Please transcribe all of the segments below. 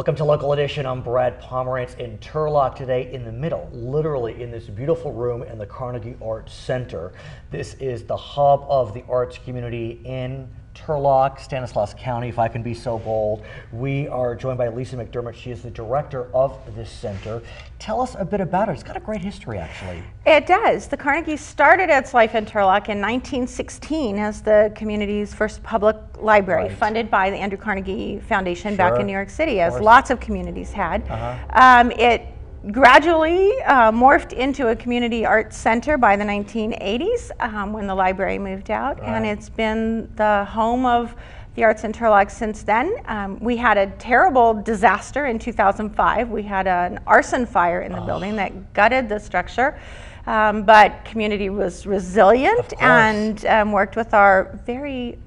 Welcome to Local Edition. I'm Brad Pomerantz in Turlock today, in the middle, literally in this beautiful room in the Carnegie Arts Center. This is the hub of the arts community in Turlock, Stanislaus County, if I can be so bold. We are joined by Lisa McDermott. She is the director of this center. Tell us a bit about it. It's got a great history, actually. It does. The Carnegie started its life in Turlock in 1916 as the community's first public library, funded by the Andrew Carnegie Foundation back in New York City, as lots of communities had. It gradually morphed into a community arts center by the 1980s when the library moved out, and it's been the home of the arts in Turlock since then. We had a terrible disaster in 2005. We had an arson fire in the building that gutted the structure, but community was resilient and worked with our very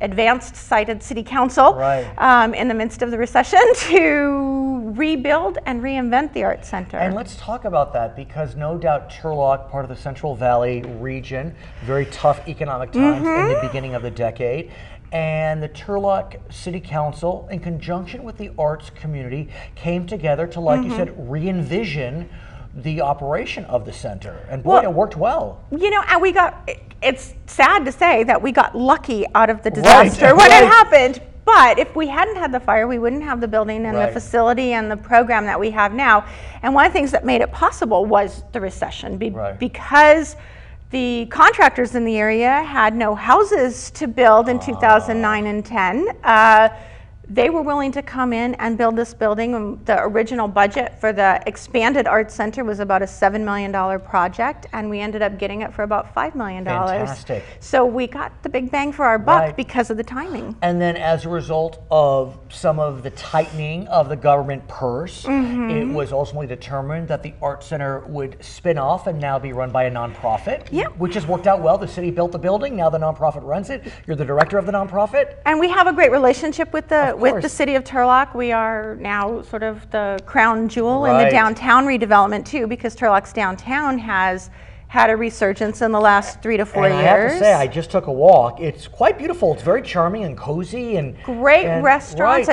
advanced sighted city council in the midst of the recession to rebuild and reinvent the arts center. And let's talk about that, because no doubt Turlock, part of the Central Valley region, very tough economic times in the beginning of the decade. And the Turlock City Council, in conjunction with the arts community, came together to, like you said, re-envision the operation of the center. And boy, it worked well. You know, and we got, it's sad to say that we got lucky out of the disaster when it happened. But if we hadn't had the fire, we wouldn't have the building and the facility and the program that we have now. And one of the things that made it possible was the recession, because the contractors in the area had no houses to build in 2009 and 10. They were willing to come in and build this building. The original budget for the expanded arts center was about a $7 million project, and we ended up getting it for about $5 million. Fantastic. So we got the big bang for our buck because of the timing. And then as a result of some of the tightening of the government purse, it was ultimately determined that the arts center would spin off and now be run by a nonprofit, which has worked out well. The city built the building, now the nonprofit runs it. You're the director of the nonprofit. And we have a great relationship with the city of Turlock. We are now sort of the crown jewel in the downtown redevelopment too, because Turlock's downtown has had a resurgence in the last 3 to 4 years. I have to say, I just took a walk. It's quite beautiful. It's very charming and cozy and great restaurants.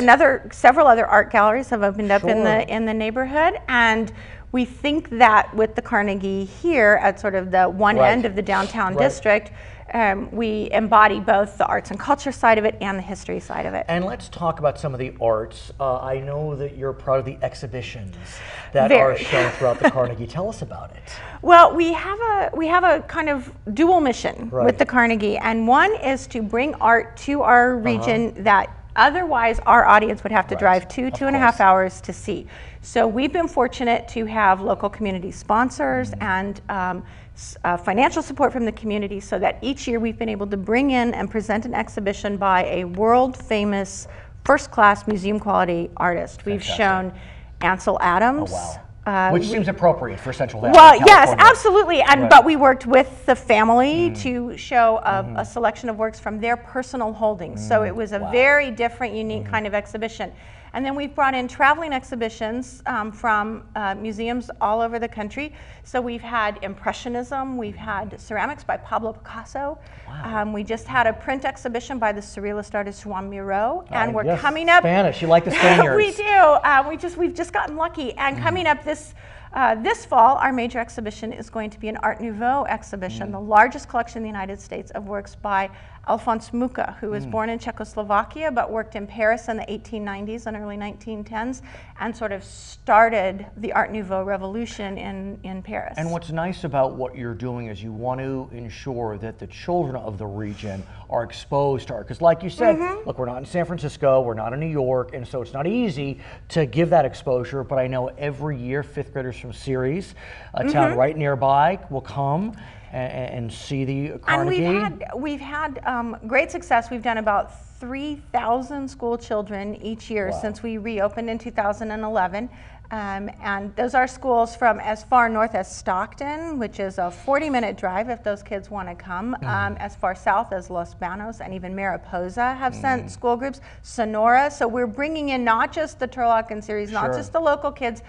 Several other art galleries have opened up in the neighborhood, and we think that with the Carnegie here at sort of the one end of the downtown district, we embody both the arts and culture side of it and the history side of it. And let's talk about some of the arts. I know that you're proud of the exhibitions that are shown throughout the Carnegie. Tell us about it. Well, we have a kind of dual mission with the Carnegie, and one is to bring art to our region that otherwise our audience would have to drive 2.5 hours to see. So we've been fortunate to have local community sponsors and financial support from the community, so that each year we've been able to bring in and present an exhibition by a world famous first-class museum quality artist. We've shown Ansel Adams. Which seems appropriate for Central Valley. Well, yes, absolutely. And but we worked with the family to show a selection of works from their personal holdings. So it was a very different, unique kind of exhibition. And then we've brought in traveling exhibitions from museums all over the country. So we've had Impressionism, we've had ceramics by Pablo Picasso. We just had a print exhibition by the surrealist artist Juan Miro, and we're coming up. Spanish, you like the Spaniards. We do. We've just gotten lucky. And coming up this fall, our major exhibition is going to be an Art Nouveau exhibition, the largest collection in the United States of works by Alphonse Mucha, who was born in Czechoslovakia but worked in Paris in the 1890s and early 1910s, and sort of started the Art Nouveau revolution in Paris. And what's nice about what you're doing is you want to ensure that the children of the region are exposed to art. Because like you said, look, we're not in San Francisco, we're not in New York, and so it's not easy to give that exposure, but I know every year 5th graders from Ceres, a town right nearby, will come and see the Carnegie. And we've had great success. We've done about 3,000 school children each year since we reopened in 2011. And those are schools from as far north as Stockton, which is a 40-minute drive if those kids want to come, as far south as Los Banos, and even Mariposa have sent school groups, Sonora. So we're bringing in not just the Turlock and Ceres, not just the local kids,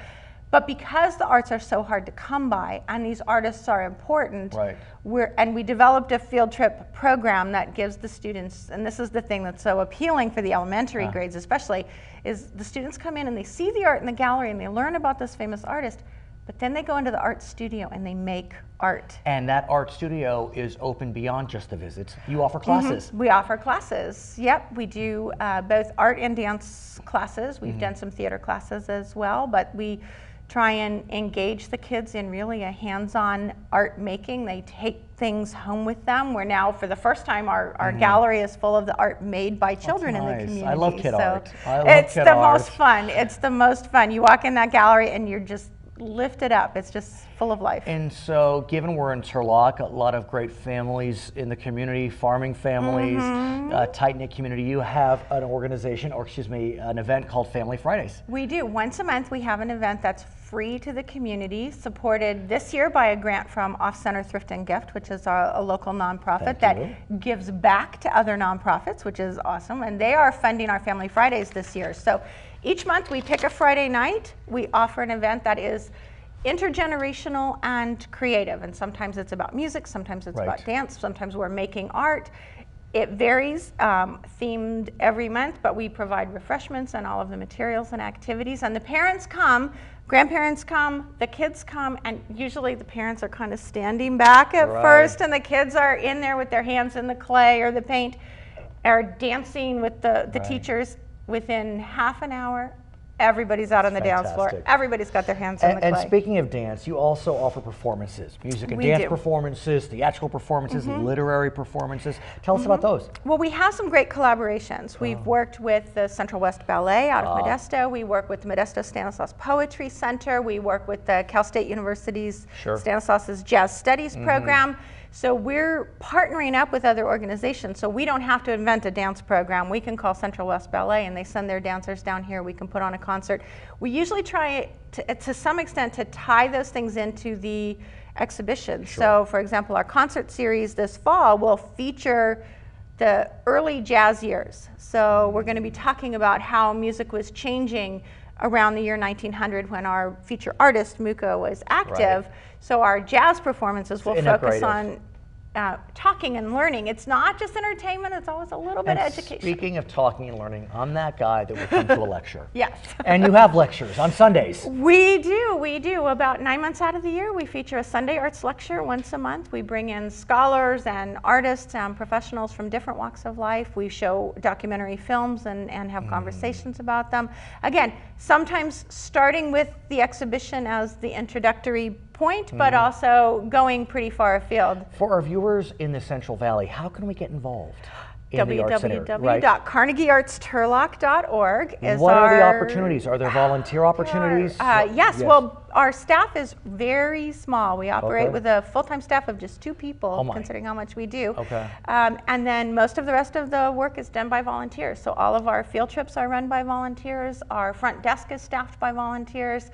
But because the arts are so hard to come by and these artists are important, right. we developed a field trip program that gives the students, and this is the thing that's so appealing for the elementary grades especially, is the students come in and they see the art in the gallery and they learn about this famous artist, but then they go into the art studio and they make art. And that art studio is open beyond just the visits. You offer classes. We offer classes. Yep, we do both art and dance classes. We've done some theater classes as well, but we try and engage the kids in really a hands-on art making. They take things home with them. We're now, for the first time, our gallery is full of the art made by children in the community. I love kid art. It's the most fun. It's the most fun. You walk in that gallery and you're just lifted up. It's just full of life. And so, given we're in Turlock, a lot of great families in the community, farming families, tight-knit community, you have an organization, or excuse me, an event called Family Fridays. We do. Once a month we have an event that's free to the community, supported this year by a grant from Off-Center Thrift and Gift, which is a local nonprofit that gives back to other nonprofits, which is awesome, and they are funding our Family Fridays this year. So each month we pick a Friday night, we offer an event that is intergenerational and creative, and sometimes it's about music, sometimes it's about dance, sometimes we're making art. It varies, themed every month, but we provide refreshments and all of the materials and activities, and the parents come, grandparents come, the kids come, and usually the parents are kind of standing back at first, and the kids are in there with their hands in the clay or the paint, are dancing with the teachers. Within half an hour, everybody's out on the dance floor. Everybody's got their hands in the clay. And speaking of dance, you also offer performances, music and dance performances, theatrical performances, literary performances. Tell us about those. Well, we have some great collaborations. We've worked with the Central West Ballet out of Modesto. We work with the Modesto Stanislaus Poetry Center. We work with the Cal State University's Stanislaus's Jazz Studies program. So we're partnering up with other organizations, so we don't have to invent a dance program. We can call Central West Ballet and they send their dancers down here. We can put on a concert. We usually try to some extent to tie those things into the exhibition. So for example, our concert series this fall will feature the early jazz years. So we're going to be talking about how music was changing around the year 1900 when our feature artist, Muka, was active. So our jazz performances will focus on talking and learning. It's not just entertainment, it's always a little bit education. Speaking of talking and learning, I'm that guy that will come to a lecture. Yes. And you have lectures on Sundays. We do. About 9 months out of the year, we feature a Sunday arts lecture once a month. We bring in scholars and artists and professionals from different walks of life. We show documentary films and have conversations about them. Again, sometimes starting with the exhibition as the introductory point, but also going pretty far afield. For our viewers in the Central Valley, how can we get involved in the Art Center? www.carnegieartsturlock.org is What are the opportunities? Are there volunteer opportunities? Yes, well, our staff is very small. We operate with a full-time staff of just 2 people, considering how much we do. And then most of the rest of the work is done by volunteers. So all of our field trips are run by volunteers. Our front desk is staffed by volunteers.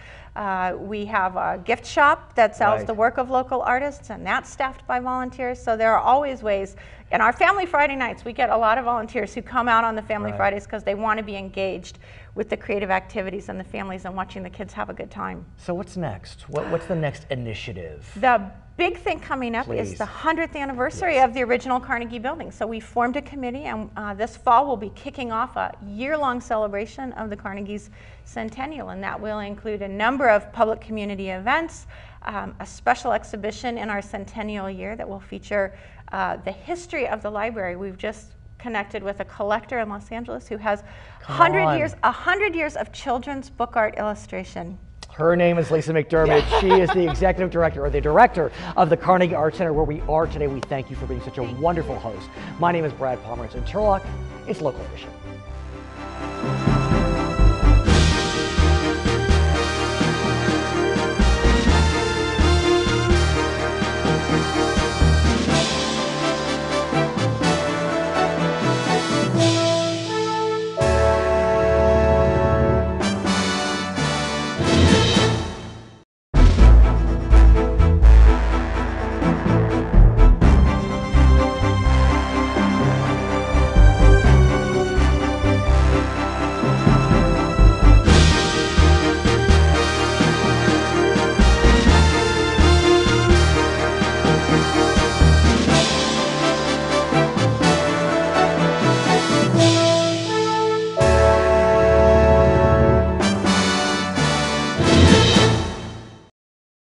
We have a gift shop that sells the work of local artists, and that's staffed by volunteers. So there are always ways. In our Family Friday nights, we get a lot of volunteers who come out on the Family Fridays because they want to be engaged with the creative activities and the families and watching the kids have a good time. So what's next? What's the next initiative? The big thing coming up is the 100th anniversary of the original Carnegie building. So we formed a committee, and this fall we'll be kicking off a year-long celebration of the Carnegie's centennial, and that will include a number of public community events, a special exhibition in our centennial year that will feature the history of the library. We've just connected with a collector in Los Angeles who has 100 years of children's book art illustration. Her name is Lisa McDermott. She is the executive director, or the director of the Carnegie Art Center, where we are today. We thank you for being such a wonderful host. My name is Brad Pomerantz in Turlock. It's Local Edition.